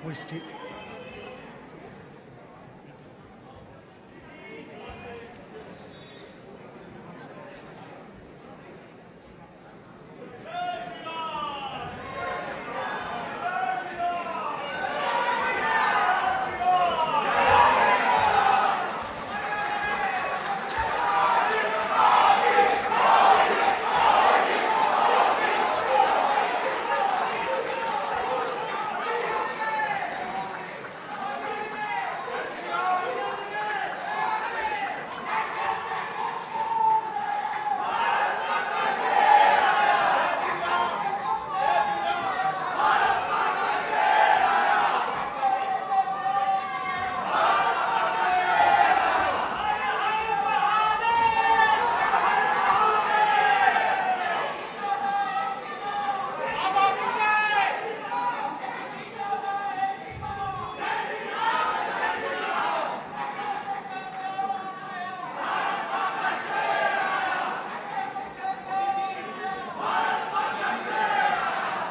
पुष्टि।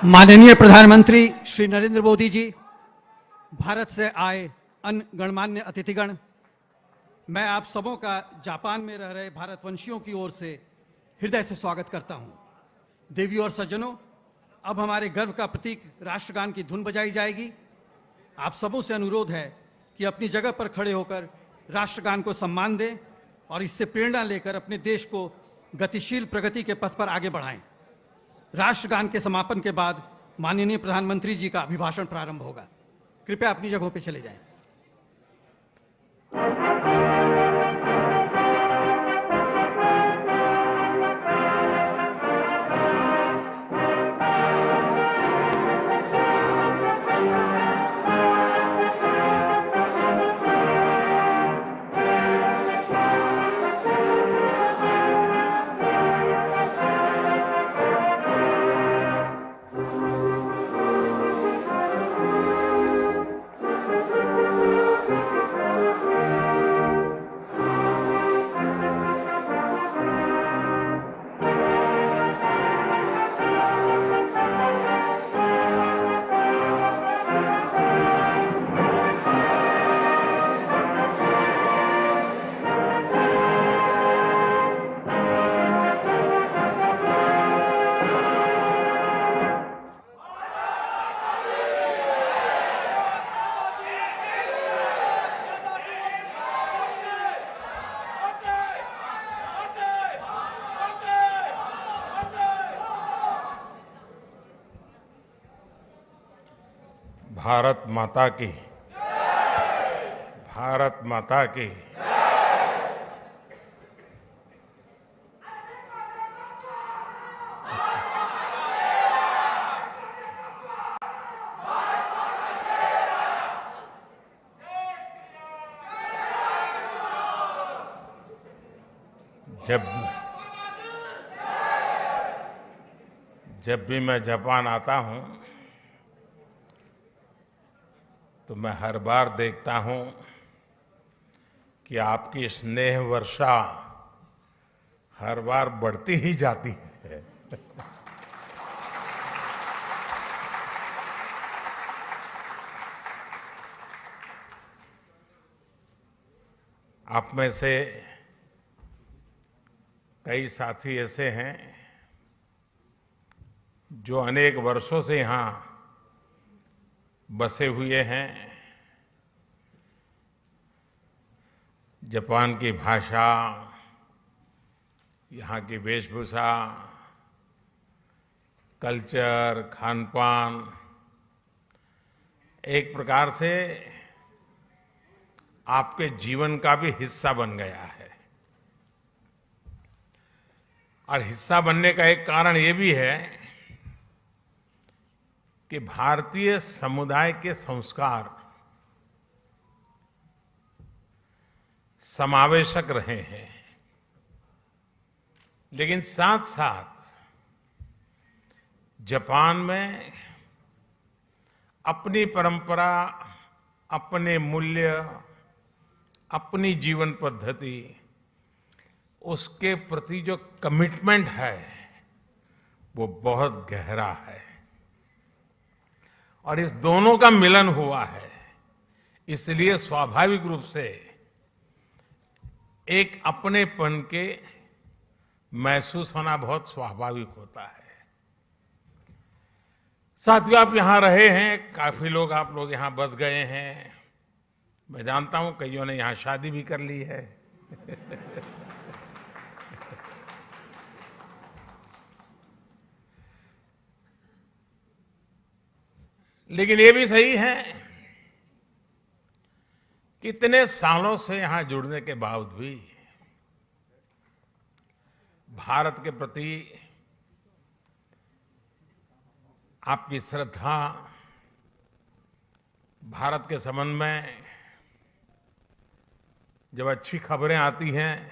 माननीय प्रधानमंत्री श्री नरेंद्र मोदी जी, भारत से आए अन्य गणमान्य अतिथिगण, मैं आप सबों का जापान में रह रहे भारतवंशियों की ओर से हृदय से स्वागत करता हूं। देवियों और सज्जनों, अब हमारे गर्व का प्रतीक राष्ट्रगान की धुन बजाई जाएगी। आप सबों से अनुरोध है कि अपनी जगह पर खड़े होकर राष्ट्रगान को सम्मान दें और इससे प्रेरणा लेकर अपने देश को गतिशील प्रगति के पथ पर आगे बढ़ाएं। राष्ट्रगान के समापन के बाद माननीय प्रधानमंत्री जी का अभिभाषण प्रारंभ होगा। कृपया अपनी जगहों पर चले जाएं। भारत माता की, भारत माता की। जब भी मैं जापान आता हूं तो मैं हर बार देखता हूं कि आपकी स्नेह वर्षा हर बार बढ़ती ही जाती है। आप में से कई साथी ऐसे हैं जो अनेक वर्षों से यहाँ बसे हुए हैं। जापान की भाषा, यहाँ की वेशभूषा, कल्चर, खानपान एक प्रकार से आपके जीवन का भी हिस्सा बन गया है। और हिस्सा बनने का एक कारण ये भी है कि भारतीय समुदाय के संस्कार समावेशक रहे हैं, लेकिन साथ साथ जापान में अपनी परंपरा, अपने मूल्य, अपनी जीवन पद्धति, उसके प्रति जो कमिटमेंट है वो बहुत गहरा है। और इस दोनों का मिलन हुआ है, इसलिए स्वाभाविक रूप से एक अपनेपन के महसूस होना बहुत स्वाभाविक होता है। साथियों, आप यहां रहे हैं, काफी लोग आप लोग यहां बस गए हैं। मैं जानता हूं कईयों ने यहां शादी भी कर ली है। लेकिन ये भी सही है कि इतने सालों से यहां जुड़ने के बावजूद भी भारत के प्रति आपकी श्रद्धा, भारत के संबंध में जब अच्छी खबरें आती हैं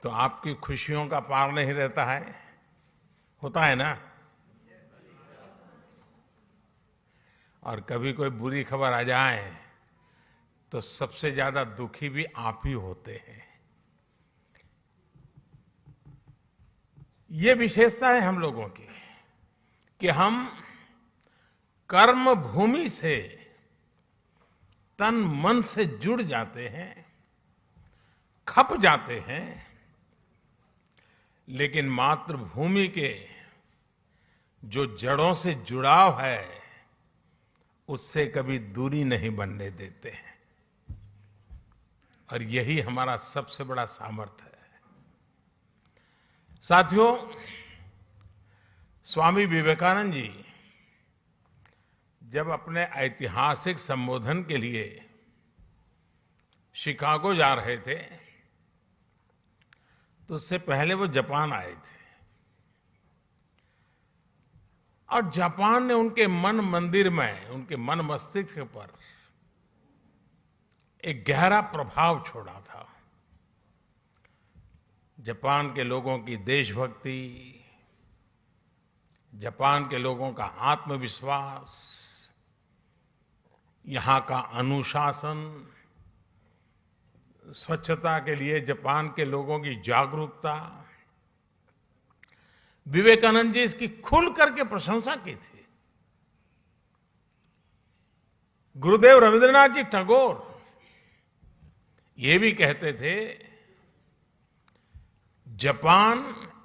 तो आपकी खुशियों का पार नहीं रहता है, होता है ना। और कभी कोई बुरी खबर आ जाए तो सबसे ज्यादा दुखी भी आप ही होते हैं। ये विशेषता है हम लोगों की कि हम कर्म भूमि से तन मन से जुड़ जाते हैं, खप जाते हैं, लेकिन मातृभूमि के जो जड़ों से जुड़ाव है उससे कभी दूरी नहीं बनने देते हैं। और यही हमारा सबसे बड़ा सामर्थ्य है। साथियों, स्वामी विवेकानंद जी जब अपने ऐतिहासिक संबोधन के लिए शिकागो जा रहे थे तो उससे पहले वो जापान आए थे और जापान ने उनके मन मंदिर में, उनके मन मस्तिष्क पर एक गहरा प्रभाव छोड़ा था। जापान के लोगों की देशभक्ति, जापान के लोगों का आत्मविश्वास, यहां का अनुशासन, स्वच्छता के लिए जापान के लोगों की जागरूकता, विवेकानंद जी इसकी खुल करके प्रशंसा की थी। गुरुदेव रविंद्रनाथ जी टैगोर ये भी कहते थे, जापान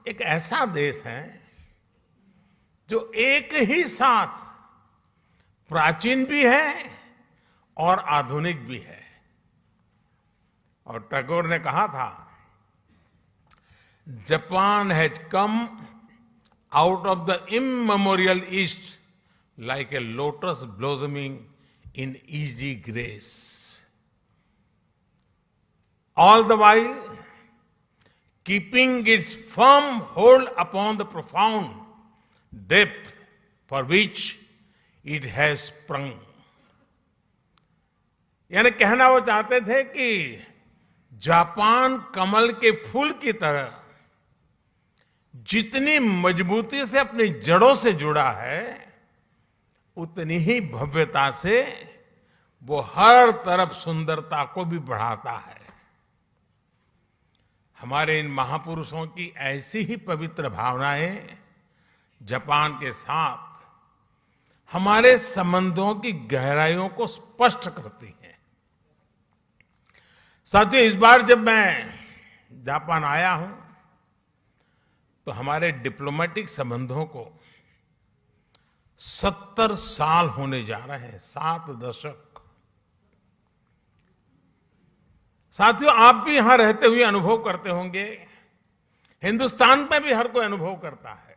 एक ऐसा देश है जो एक ही साथ प्राचीन भी है और आधुनिक भी है। और टैगोर ने कहा था, Japan has come out of the immemorial east like a lotus blossoming in easy grace, all the while keeping its firm hold upon the profound depth for which it has sprung. यानी कहना वो चाहते थे कि Japan कमल के फूल की तरह जितनी मजबूती से अपनी जड़ों से जुड़ा है, उतनी ही भव्यता से वो हर तरफ सुंदरता को भी बढ़ाता है। हमारे इन महापुरुषों की ऐसी ही पवित्र भावनाएं जापान के साथ हमारे संबंधों की गहराइयों को स्पष्ट करती हैं। साथियों, इस बार जब मैं जापान आया हूं तो हमारे डिप्लोमेटिक संबंधों को 70 साल होने जा रहे हैं, 7 दशक। साथियों, आप भी यहां रहते हुए अनुभव करते होंगे, हिंदुस्तान में भी हर कोई अनुभव करता है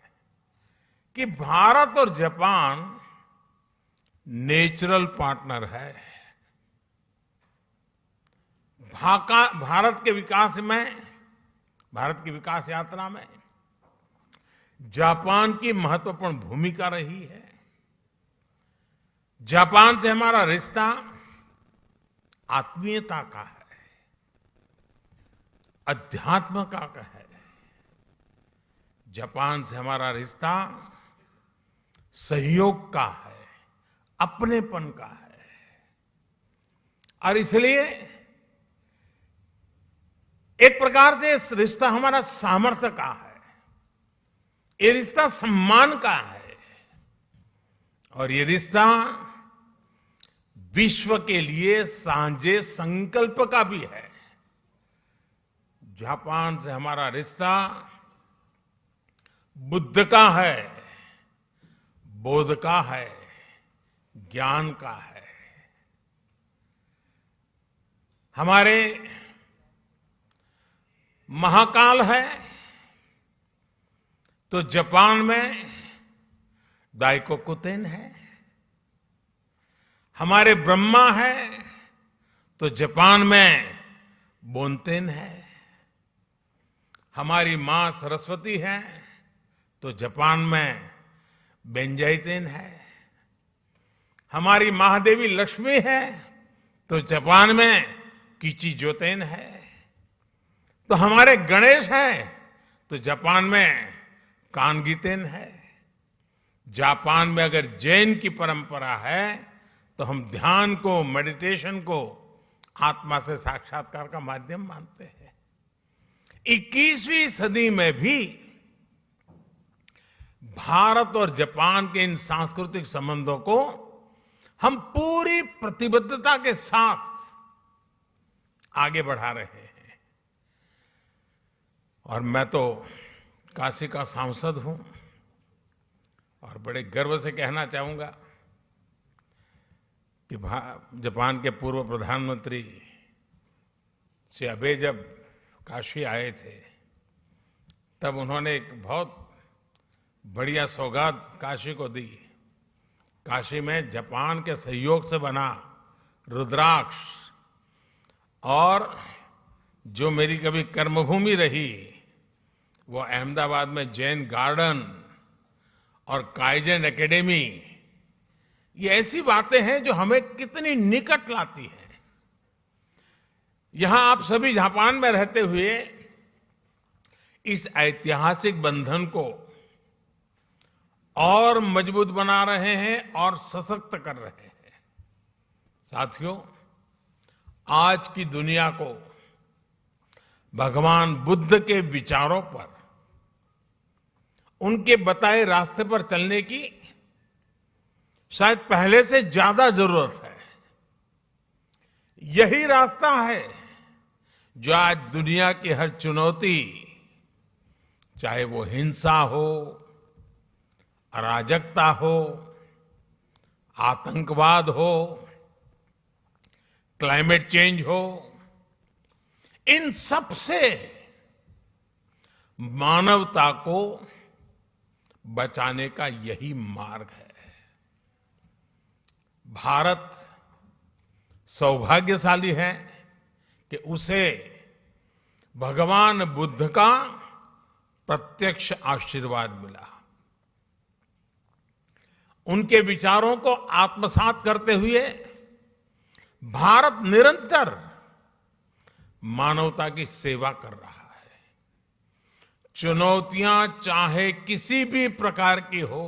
कि भारत और जापान नेचुरल पार्टनर है। भारत के विकास में, भारत की विकास यात्रा में जापान की महत्वपूर्ण भूमिका रही है। जापान से हमारा रिश्ता आत्मीयता का है, अध्यात्म का है। जापान से हमारा रिश्ता सहयोग का है, अपनेपन का है। और इसलिए एक प्रकार से इस रिश्ता हमारा सामर्थ्य का है, ये रिश्ता सम्मान का है। और ये रिश्ता विश्व के लिए साझे संकल्प का भी है। जापान से हमारा रिश्ता बुद्ध का है, बोध का है, ज्ञान का है। हमारे महाकाल है तो जापान में दाइकोकुतेन है। हमारे ब्रह्मा है तो जापान में बोनतेन है। हमारी मां सरस्वती है तो जापान में बेंजाइतेन है। हमारी महादेवी लक्ष्मी है तो जापान में किचिजोतेन है। तो हमारे गणेश हैं तो जापान में कानगीतेन है। जापान में अगर जैन की परंपरा है तो हम ध्यान को, मेडिटेशन को आत्मा से साक्षात्कार का माध्यम मानते हैं। 21वीं सदी में भी भारत और जापान के इन सांस्कृतिक संबंधों को हम पूरी प्रतिबद्धता के साथ आगे बढ़ा रहे हैं। और मैं तो काशी का सांसद हूं और बड़े गर्व से कहना चाहूंगा कि जापान के पूर्व प्रधानमंत्री श्री अबे जब काशी आए थे तब उन्होंने एक बहुत बढ़िया सौगात काशी को दी। काशी में जापान के सहयोग से बना रुद्राक्ष, और जो मेरी कभी कर्मभूमि रही वो अहमदाबाद में जैन गार्डन और काइजन एकेडमी, ये ऐसी बातें हैं जो हमें कितनी निकट लाती हैं। यहां आप सभी जापान में रहते हुए इस ऐतिहासिक बंधन को और मजबूत बना रहे हैं और सशक्त कर रहे हैं। साथियों, आज की दुनिया को भगवान बुद्ध के विचारों पर, उनके बताए रास्ते पर चलने की शायद पहले से ज्यादा जरूरत है। यही रास्ता है जो आज दुनिया की हर चुनौती, चाहे वो हिंसा हो, अराजकता हो, आतंकवाद हो, क्लाइमेट चेंज हो, इन सब से मानवता को बचाने का यही मार्ग है। भारत सौभाग्यशाली है कि उसे भगवान बुद्ध का प्रत्यक्ष आशीर्वाद मिला। उनके विचारों को आत्मसात करते हुए भारत निरंतर मानवता की सेवा कर रहा है। चुनौतियां चाहे किसी भी प्रकार की हो,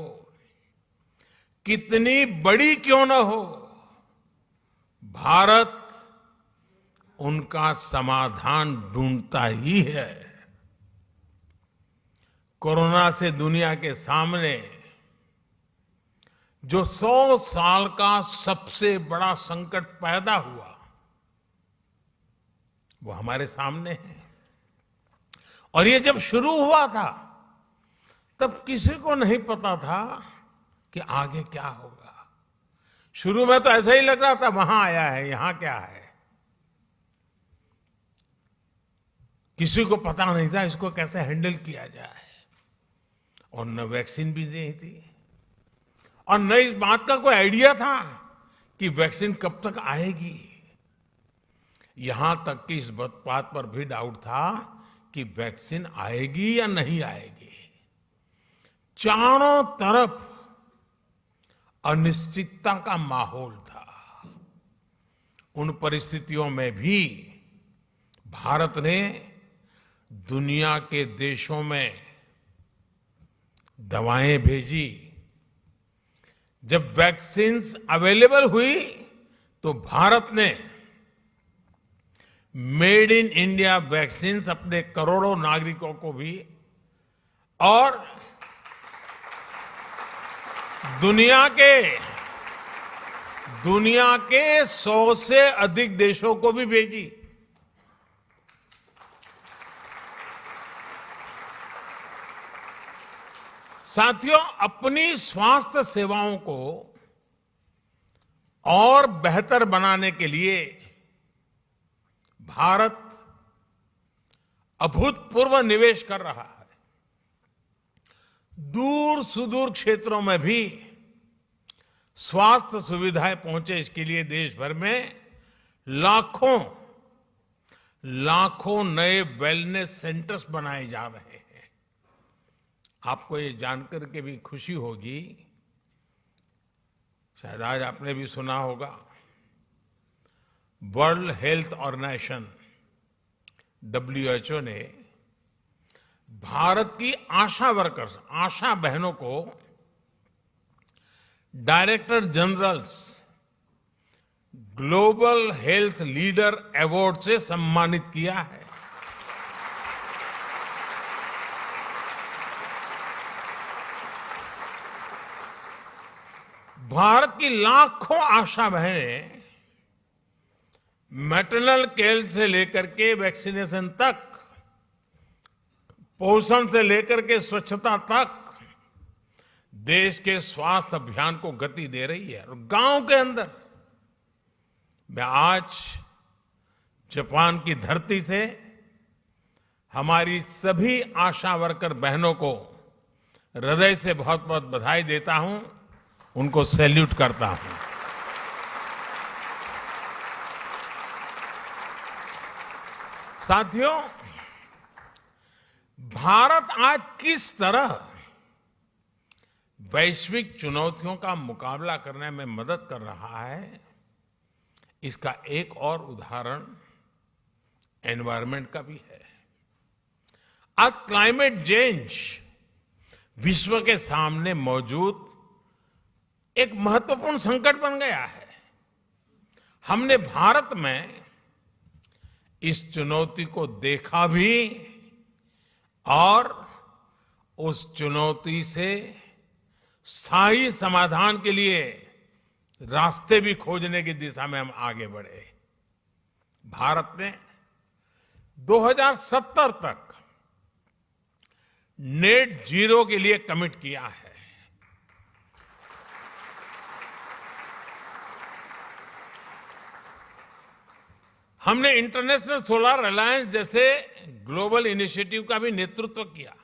कितनी बड़ी क्यों न हो, भारत उनका समाधान ढूंढता ही है। कोरोना से दुनिया के सामने जो 100 साल का सबसे बड़ा संकट पैदा हुआ वो हमारे सामने है। और ये जब शुरू हुआ था तब किसी को नहीं पता था कि आगे क्या होगा। शुरू में तो ऐसा ही लग रहा था वहां आया है, यहां क्या है। किसी को पता नहीं था इसको कैसे हैंडल किया जाए, और न वैक्सीन भी नहीं थी, और न इस बात का कोई आइडिया था कि वैक्सीन कब तक आएगी। यहां तक कि इस बात पर भी डाउट था कि वैक्सीन आएगी या नहीं आएगी। चारों तरफ अनिश्चितता का माहौल था। उन परिस्थितियों में भी भारत ने दुनिया के देशों में दवाएं भेजी। जब वैक्सीन्स अवेलेबल हुई तो भारत ने मेड इन इंडिया वैक्सीन्स अपने करोड़ों नागरिकों को भी, और दुनिया के 100 से अधिक देशों को भी भेजी। साथियों, अपनी स्वास्थ्य सेवाओं को और बेहतर बनाने के लिए भारत अभूतपूर्व निवेश कर रहा है। दूर सुदूर क्षेत्रों में भी स्वास्थ्य सुविधाएं पहुंचे, इसके लिए देश भर में लाखों नए वेलनेस सेंटर्स बनाए जा रहे हैं। आपको ये जानकर के भी खुशी होगी, शायद आज आपने भी सुना होगा, वर्ल्ड हेल्थ ऑर्गेनाइजेशन WHO ने भारत की आशा वर्कर्स, आशा बहनों को director generals global health leader award से सम्मानित किया है। भारत की लाखों आशा बहनें मैटरनल केयर से लेकर के वैक्सीनेशन तक, पोषण से लेकर के स्वच्छता तक देश के स्वास्थ्य अभियान को गति दे रही है। और गांव के अंदर मैं आज जापान की धरती से हमारी सभी आशा वर्कर बहनों को हृदय से बहुत बहुत बधाई देता हूं, उनको सैल्यूट करता हूं। साथियों, भारत आज किस तरह वैश्विक चुनौतियों का मुकाबला करने में मदद कर रहा है, इसका एक और उदाहरण एनवायरनमेंट का भी है। आज क्लाइमेट चेंज विश्व के सामने मौजूद एक महत्वपूर्ण संकट बन गया है। हमने भारत में इस चुनौती को देखा भी और उस चुनौती से स्थायी समाधान के लिए रास्ते भी खोजने की दिशा में हम आगे बढ़े। भारत ने 2070 तक नेट जीरो के लिए कमिट किया है। हमने इंटरनेशनल सोलर अलायंस जैसे ग्लोबल इनिशिएटिव का भी नेतृत्व किया।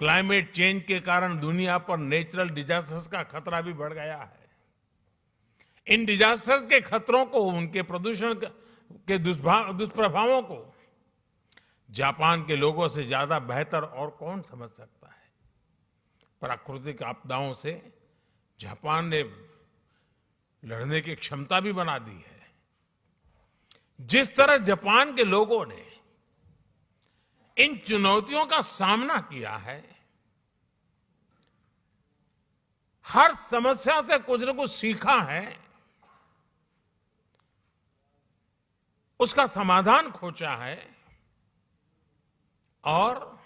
क्लाइमेट चेंज के कारण दुनिया पर नेचुरल डिजास्टर्स का खतरा भी बढ़ गया है। इन डिजास्टर्स के खतरों को, उनके प्रदूषण के दुष्प्रभावों को जापान के लोगों से ज्यादा बेहतर और कौन समझ सकता है। प्राकृतिक आपदाओं से जापान ने लड़ने की क्षमता भी बना दी है। जिस तरह जापान के लोगों ने इन चुनौतियों का सामना किया है, हर समस्या से कुछ न कुछ सीखा है, उसका समाधान खोजा है और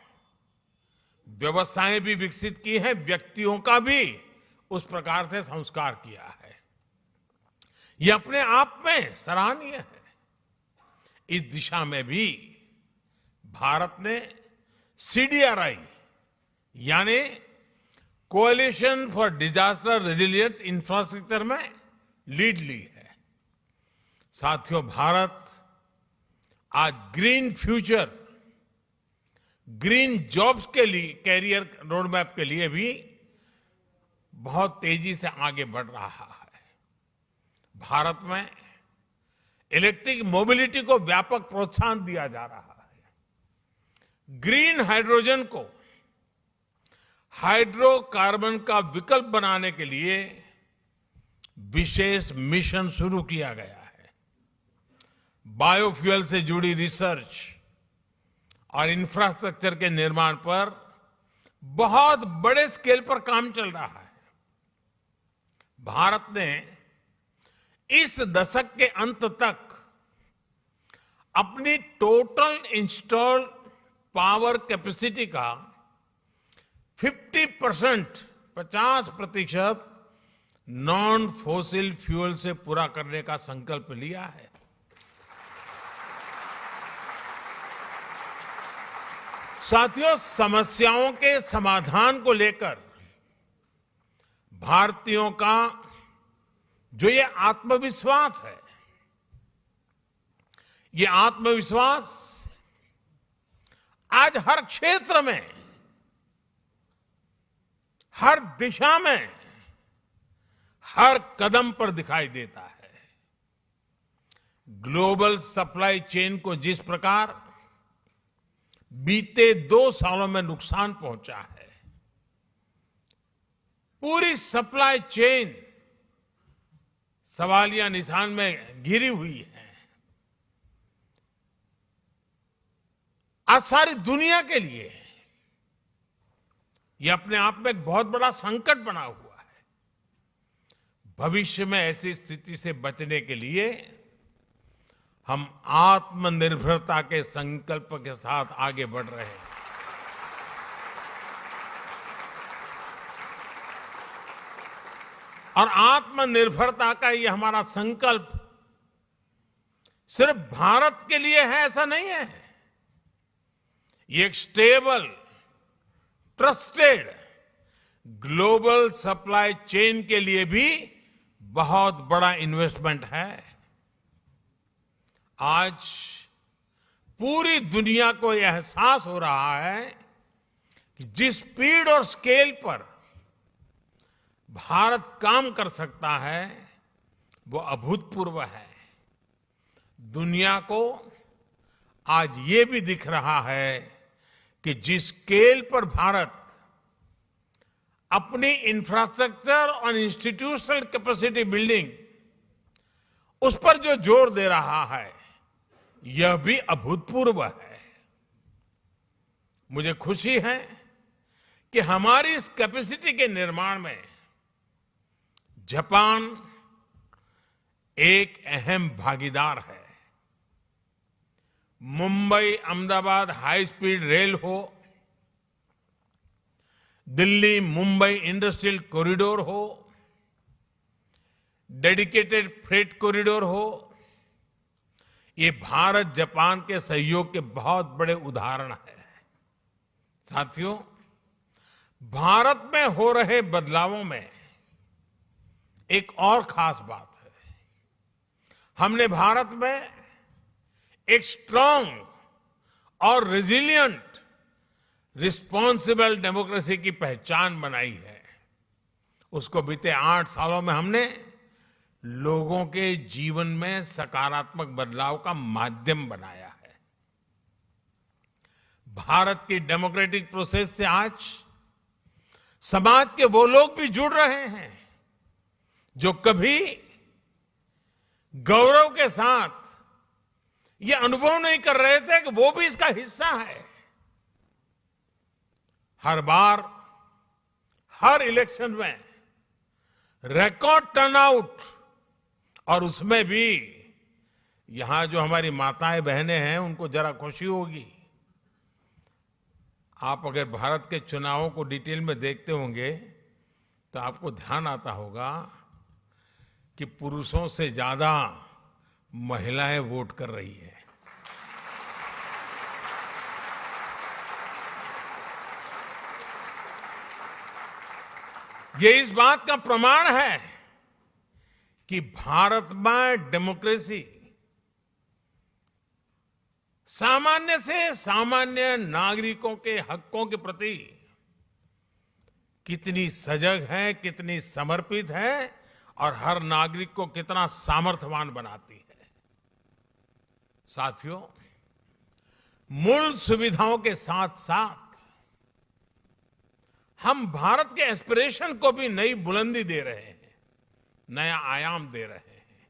व्यवस्थाएं भी विकसित की है, व्यक्तियों का भी उस प्रकार से संस्कार किया है। यह अपने आप में सराहनीय है। इस दिशा में भी भारत ने CDRI यानी coalition for disaster resilient infrastructure में लीड ली है। साथियों, भारत आज ग्रीन फ्यूचर, ग्रीन जॉब्स के लिए, कैरियर रोडमैप के लिए भी बहुत तेजी से आगे बढ़ रहा है। भारत में इलेक्ट्रिक मोबिलिटी को व्यापक प्रोत्साहन दिया जा रहा है। ग्रीन हाइड्रोजन को हाइड्रोकार्बन का विकल्प बनाने के लिए विशेष मिशन शुरू किया गया है। बायोफ्यूल से जुड़ी रिसर्च और इंफ्रास्ट्रक्चर के निर्माण पर बहुत बड़े स्केल पर काम चल रहा है। भारत ने इस दशक के अंत तक अपनी टोटल इंस्टॉल्ड पावर कैपेसिटी का 50% 50% नॉन फॉसिल फ्यूल से पूरा करने का संकल्प लिया है। साथियों, समस्याओं के समाधान को लेकर भारतीयों का जो ये आत्मविश्वास है, ये आत्मविश्वास आज हर क्षेत्र में, हर दिशा में, हर कदम पर दिखाई देता है। ग्लोबल सप्लाई चेन को जिस प्रकार बीते 2 सालों में नुकसान पहुंचा है, पूरी सप्लाई चेन सवालिया निशान में घिरी हुई है। आज सारी दुनिया के लिए यह अपने आप में एक बहुत बड़ा संकट बना हुआ है। भविष्य में ऐसी स्थिति से बचने के लिए हम आत्मनिर्भरता के संकल्प के साथ आगे बढ़ रहे हैं। और आत्मनिर्भरता का ये हमारा संकल्प सिर्फ भारत के लिए है ऐसा नहीं है। ये एक stable, trusted global supply chain के लिए भी बहुत बड़ा इन्वेस्टमेंट है। आज पूरी दुनिया को यह एहसास हो रहा है कि जिस स्पीड और स्केल पर भारत काम कर सकता है वो अभूतपूर्व है। दुनिया को आज ये भी दिख रहा है कि जिस स्केल पर भारत अपनी इंफ्रास्ट्रक्चर और इंस्टीट्यूशनल कैपेसिटी बिल्डिंग उस पर जो जोर दे रहा है यह भी अभूतपूर्व है। मुझे खुशी है कि हमारी इस कैपेसिटी के निर्माण में जापान एक अहम भागीदार है। Mumbai Ahmedabad high speed rail हो, दिल्ली मुंबई इंडस्ट्रियल कॉरिडोर हो, डेडिकेटेड फ्रेट कॉरिडोर हो, ये भारत जापान के सहयोग के बहुत बड़े उदाहरण हैं। साथियों, भारत में हो रहे बदलावों में एक और खास बात है। हमने भारत में एक स्ट्रांग और रेजिलिएंट रिस्पॉन्सिबल डेमोक्रेसी की पहचान बनाई है। उसको बीते 8 सालों में हमने लोगों के जीवन में सकारात्मक बदलाव का माध्यम बनाया है। भारत की डेमोक्रेटिक प्रोसेस से आज समाज के वो लोग भी जुड़ रहे हैं जो कभी गौरव के साथ ये अनुभव नहीं कर रहे थे कि वो भी इसका हिस्सा है। हर बार, हर इलेक्शन में रिकॉर्ड टर्नआउट, और उसमें भी यहां जो हमारी माताएं बहनें हैं उनको जरा खुशी होगी। आप अगर भारत के चुनावों को डिटेल में देखते होंगे तो आपको ध्यान आता होगा कि पुरुषों से ज्यादा महिलाएं वोट कर रही है। ये इस बात का प्रमाण है कि भारत में डेमोक्रेसी सामान्य से सामान्य नागरिकों के हकों के प्रति कितनी सजग है, कितनी समर्पित है और हर नागरिक को कितना सामर्थ्यवान बनाती है। साथियों, मूल सुविधाओं के साथ साथ हम भारत के एस्पिरेशन को भी नई बुलंदी दे रहे हैं, नया आयाम दे रहे हैं।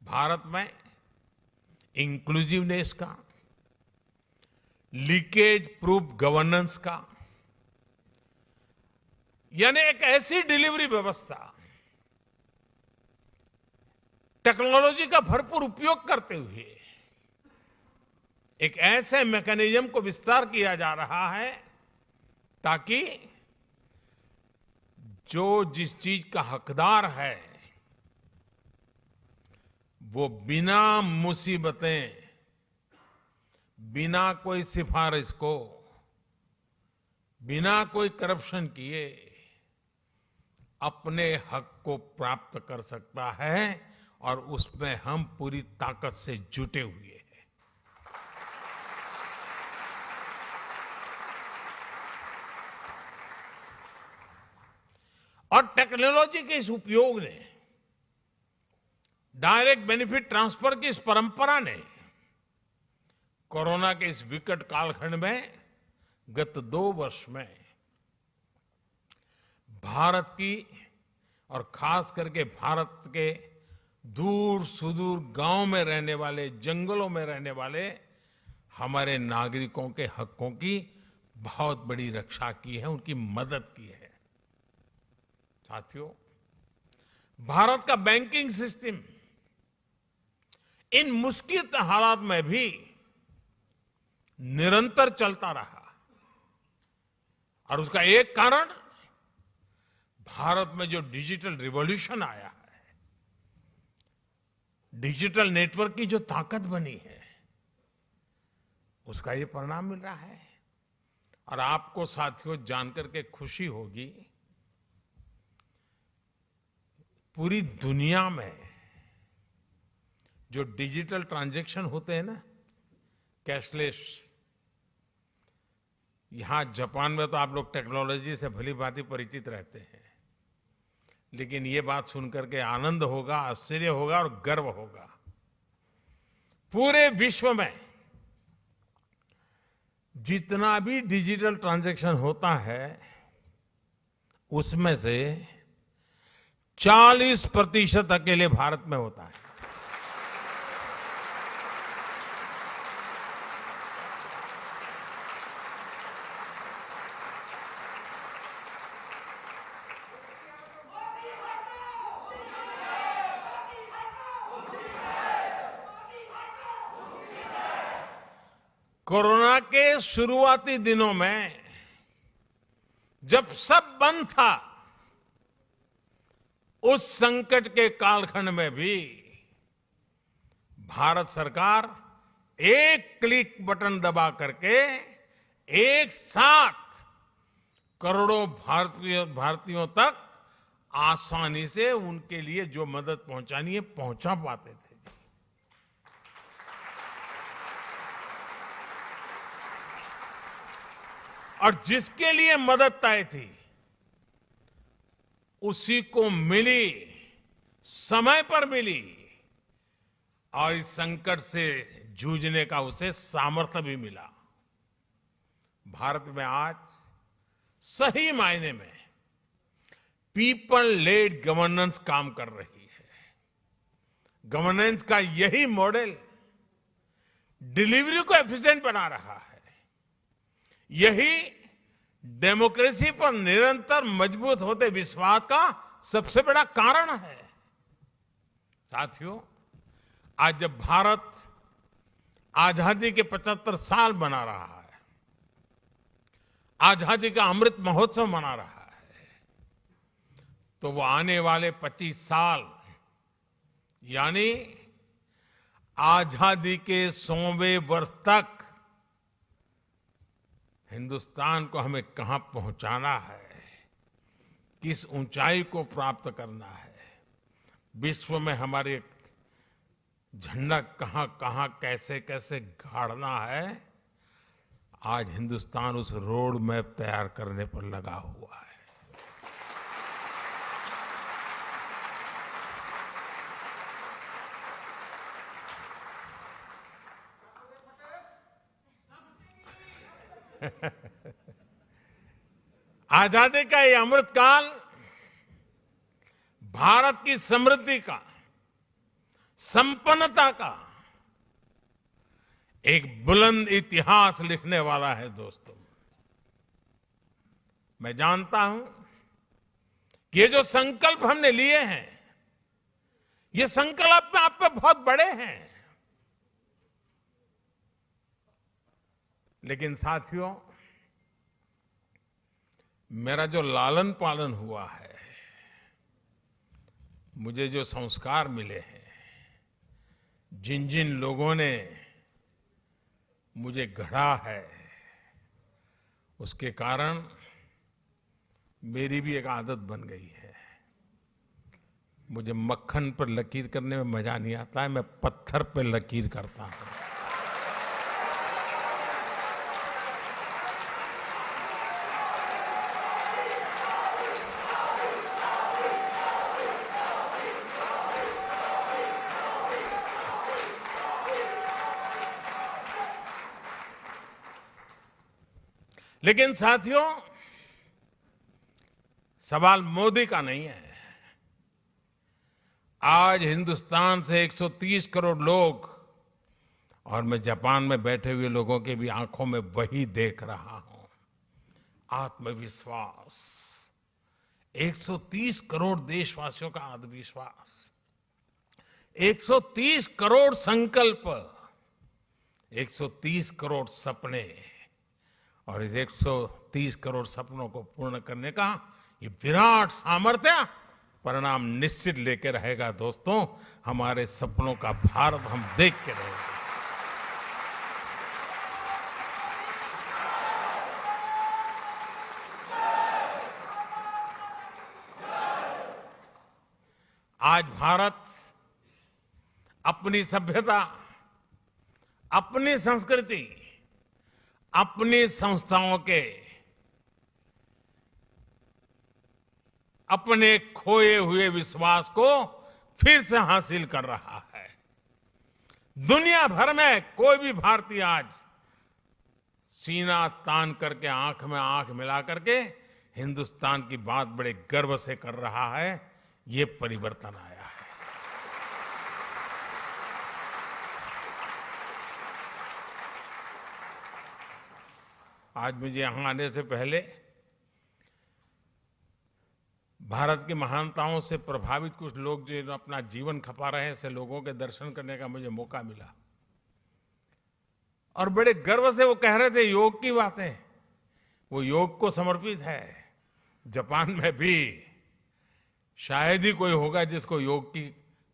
भारत में इंक्लूसिवनेस का, लीकेज प्रूफ गवर्नेंस का, यानी एक ऐसी डिलीवरी व्यवस्था, टेक्नोलॉजी का भरपूर उपयोग करते हुए एक ऐसे मैकेनिज्म को विस्तार किया जा रहा है ताकि जो जिस चीज का हकदार है वो बिना मुसीबतें, बिना कोई सिफारिश को, बिना कोई करप्शन किए अपने हक को प्राप्त कर सकता है और उसमें हम पूरी ताकत से जुटे हुए हैं। और टेक्नोलॉजी के इस उपयोग ने, डायरेक्ट बेनिफिट ट्रांसफर की इस परंपरा ने कोरोना के इस विकट कालखंड में गत 2 वर्ष में भारत की और खास करके भारत के दूर सुदूर गांव में रहने वाले, जंगलों में रहने वाले हमारे नागरिकों के हकों की बहुत बड़ी रक्षा की है, उनकी मदद की है। साथियों, भारत का बैंकिंग सिस्टम इन मुश्किल हालात में भी निरंतर चलता रहा और उसका एक कारण भारत में जो डिजिटल रिवॉल्यूशन आया है, डिजिटल नेटवर्क की जो ताकत बनी है, उसका ये परिणाम मिल रहा है। और आपको साथियों जानकर के खुशी होगी, पूरी दुनिया में जो डिजिटल ट्रांजैक्शन होते हैं ना, कैशलेस, यहां जापान में तो आप लोग टेक्नोलॉजी से भली भांति परिचित रहते हैं, लेकिन ये बात सुनकर के आनंद होगा, आश्चर्य होगा और गर्व होगा। पूरे विश्व में जितना भी डिजिटल ट्रांजैक्शन होता है उसमें से 40% अकेले भारत में होता है। कोरोना के शुरुआती दिनों में जब सब बंद था, उस संकट के कालखंड में भी भारत सरकार एक क्लिक बटन दबा करके एक साथ करोड़ों भारतीयों तक आसानी से उनके लिए जो मदद पहुंचानी है पहुंचा पाते थे। और जिसके लिए मदद तय थी उसी को मिली, समय पर मिली, और इस संकट से जूझने का उसे सामर्थ्य भी मिला। भारत में आज सही मायने में पीपल लेड गवर्नेंस काम कर रही है। गवर्नेंस का यही मॉडल डिलीवरी को एफिशिएंट बना रहा है। यही डेमोक्रेसी पर निरंतर मजबूत होते विश्वास का सबसे बड़ा कारण है। साथियों, आज जब भारत आजादी के 75 साल मना रहा है, आजादी का अमृत महोत्सव मना रहा है, तो वो आने वाले 25 साल यानी आजादी के 100वें वर्ष तक हिंदुस्तान को हमें कहां पहुंचाना है, किस ऊंचाई को प्राप्त करना है, विश्व में हमारे झंडा कहां कहां कैसे कैसे गाड़ना है, आज हिंदुस्तान उस रोड मैप तैयार करने पर लगा हुआ है। आजादी का ये अमृतकाल भारत की समृद्धि का, संपन्नता का एक बुलंद इतिहास लिखने वाला है। दोस्तों, मैं जानता हूं कि ये जो संकल्प हमने लिए हैं, ये संकल्प में आप पे बहुत बड़े हैं, लेकिन साथियों, मेरा जो लालन पालन हुआ है, मुझे जो संस्कार मिले हैं, जिन जिन लोगों ने मुझे गढ़ा है, उसके कारण मेरी भी एक आदत बन गई है। मुझे मक्खन पर लकीर करने में मजा नहीं आता है, मैं पत्थर पर लकीर करता हूं। लेकिन साथियों, सवाल मोदी का नहीं है। आज हिंदुस्तान से 130 करोड़ लोग, और मैं जापान में बैठे हुए लोगों के भी आंखों में वही देख रहा हूं, आत्मविश्वास। 130 करोड़ देशवासियों का आत्मविश्वास, 130 करोड़ संकल्प, 130 करोड़ सपने, और इस 130 करोड़ सपनों को पूर्ण करने का ये विराट सामर्थ्य परिणाम निश्चित लेके रहेगा। दोस्तों, हमारे सपनों का भारत हम देख के रहेंगे। आज भारत अपनी सभ्यता, अपनी संस्कृति, अपनी संस्थाओं के, अपने खोए हुए विश्वास को फिर से हासिल कर रहा है। दुनिया भर में कोई भी भारतीय आज सीना तान करके, आंख में आंख मिला करके हिंदुस्तान की बात बड़े गर्व से कर रहा है। ये परिवर्तन आया है। आज मुझे यहां आने से पहले भारत की महानताओं से प्रभावित कुछ लोग जो अपना जीवन खपा रहे हैं, ऐसे लोगों के दर्शन करने का मुझे मौका मिला, और बड़े गर्व से वो कह रहे थे योग की बातें। वो योग को समर्पित है। जापान में भी शायद ही कोई होगा जिसको योग की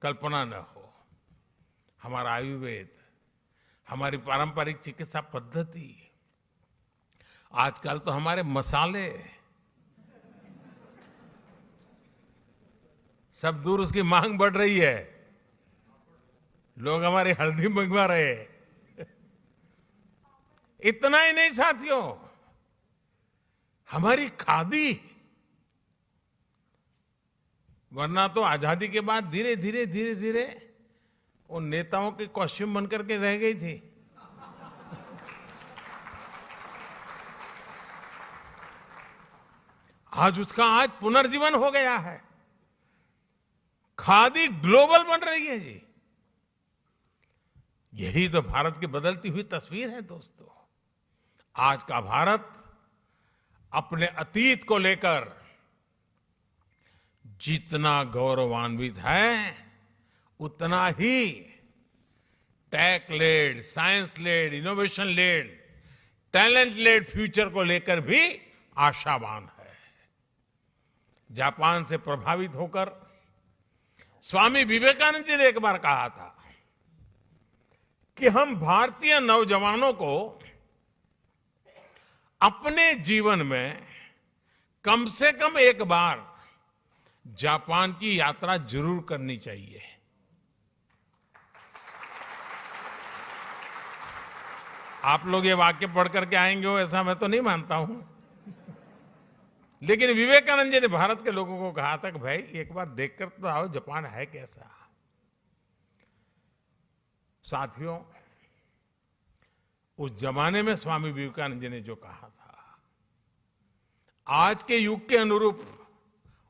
कल्पना न हो। हमारा आयुर्वेद, हमारी पारंपरिक चिकित्सा पद्धति, आजकल तो हमारे मसाले सब दूर, उसकी मांग बढ़ रही है। लोग हमारी हल्दी मंगवा रहे हैं। इतना ही नहीं साथियों, हमारी खादी, वरना तो आजादी के बाद धीरे धीरे धीरे धीरे उन नेताओं के कॉस्ट्यूम बनकर के रह गई थी। आज उसका आज पुनर्जीवन हो गया है। खादी ग्लोबल बन रही है जी। यही तो भारत की बदलती हुई तस्वीर है दोस्तों। आज का भारत अपने अतीत को लेकर जितना गौरवान्वित है, उतना ही tech led, science led, innovation led, talent led future को लेकर भी आशावान है। जापान से प्रभावित होकर स्वामी विवेकानंद जी ने एक बार कहा था कि हम भारतीय नौजवानों को अपने जीवन में कम से कम एक बार जापान की यात्रा जरूर करनी चाहिए। आप लोग ये वाक्य पढ़ करके आएंगे हो ऐसा मैं तो नहीं मानता हूं, लेकिन विवेकानंद जी ने भारत के लोगों को कहा था कि भाई एक बार देखकर तो आओ जापान है कैसा। साथियों, उस जमाने में स्वामी विवेकानंद जी ने जो कहा था, आज के युग के अनुरूप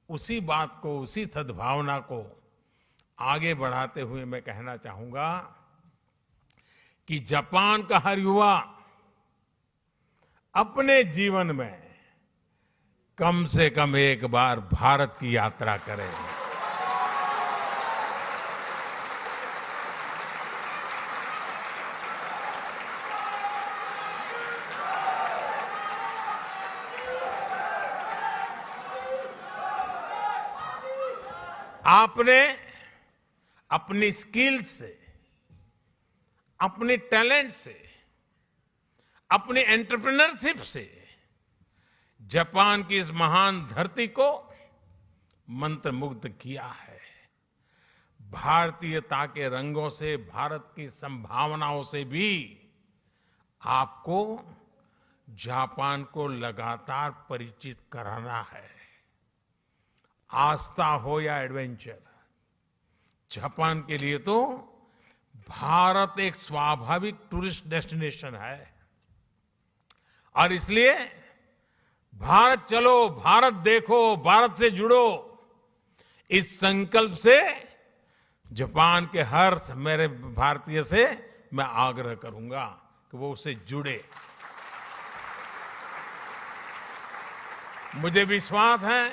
उसी बात को, उसी सद्भावना को आगे बढ़ाते हुए मैं कहना चाहूंगा कि जापान का हर युवा अपने जीवन में कम से कम एक बार भारत की यात्रा करे। आपने अपनी स्किल से, अपने टैलेंट से, अपनी एंटरप्रेन्योरशिप से जापान की इस महान धरती को मंत्रमुग्ध किया है। भारतीयता के रंगों से, भारत की संभावनाओं से भी आपको जापान को लगातार परिचित कराना है। आस्था हो या एडवेंचर, जापान के लिए तो भारत एक स्वाभाविक टूरिस्ट डेस्टिनेशन है। और इसलिए भारत चलो, भारत देखो, भारत से जुड़ो, इस संकल्प से जापान के हर मेरे भारतीय से मैं आग्रह करूंगा कि वो उससे जुड़े। मुझे विश्वास है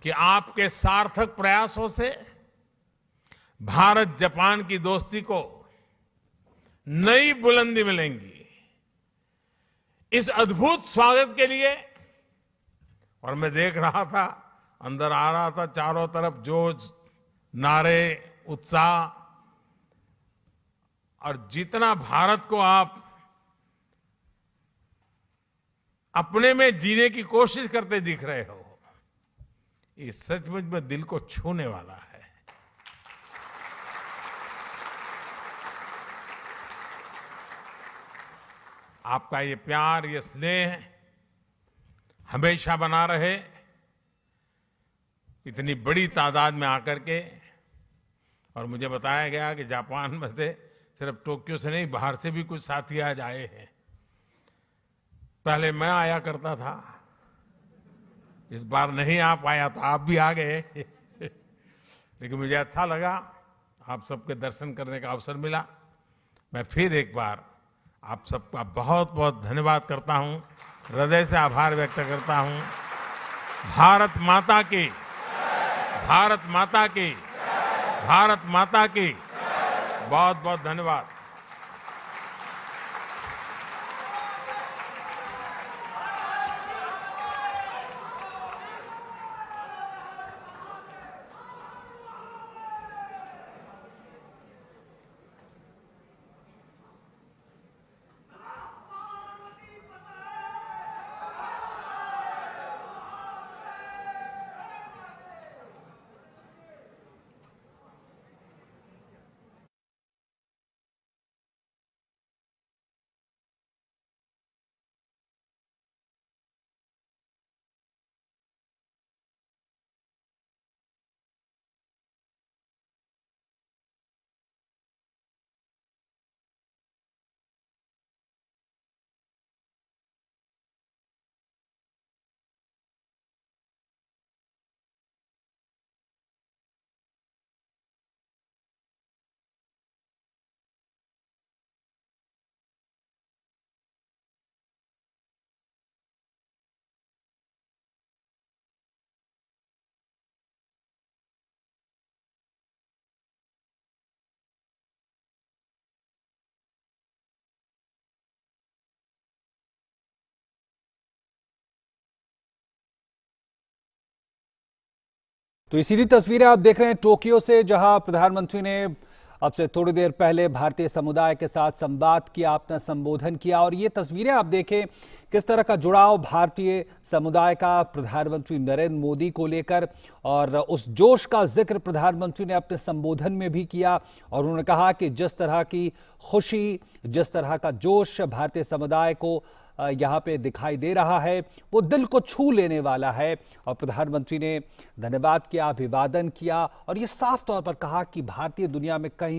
कि आपके सार्थक प्रयासों से भारत जापान की दोस्ती को नई बुलंदी मिलेंगी। इस अद्भुत स्वागत के लिए, और मैं देख रहा था, अंदर आ रहा था, चारों तरफ जोश, नारे, उत्साह, और जितना भारत को आप अपने में जीने की कोशिश करते दिख रहे हो, ये सचमुच में दिल को छूने वाला है। आपका ये प्यार, ये स्नेह हमेशा बना रहे। इतनी बड़ी तादाद में आकर के, और मुझे बताया गया कि जापान में से सिर्फ टोक्यो से नहीं, बाहर से भी कुछ साथी आज आए हैं। पहले मैं आया करता था, इस बार नहीं आ पाया था, आप भी आ गए। लेकिन मुझे अच्छा लगा, आप सबके दर्शन करने का अवसर मिला। मैं फिर एक बार आप सबका बहुत बहुत धन्यवाद करता हूं, हृदय से आभार व्यक्त करता हूं। भारत माता की, भारत माता की, भारत माता की बहुत बहुत धन्यवाद। तो ये सीधी तस्वीरें आप देख रहे हैं टोक्यो से, जहां प्रधानमंत्री ने अब से थोड़ी देर पहले भारतीय समुदाय के साथ संवाद किया, अपना संबोधन किया। और ये तस्वीरें आप देखें किस तरह का जुड़ाव भारतीय समुदाय का प्रधानमंत्री नरेंद्र मोदी को लेकर, और उस जोश का जिक्र प्रधानमंत्री ने अपने संबोधन में भी किया। और उन्होंने कहा कि जिस तरह की खुशी, जिस तरह का जोश भारतीय समुदाय को यहाँ पे दिखाई दे रहा है, वो दिल को छू लेने वाला है। और प्रधानमंत्री ने धन्यवाद किया, अभिवादन किया, और ये साफ तौर पर कहा कि भारतीय दुनिया में कहीं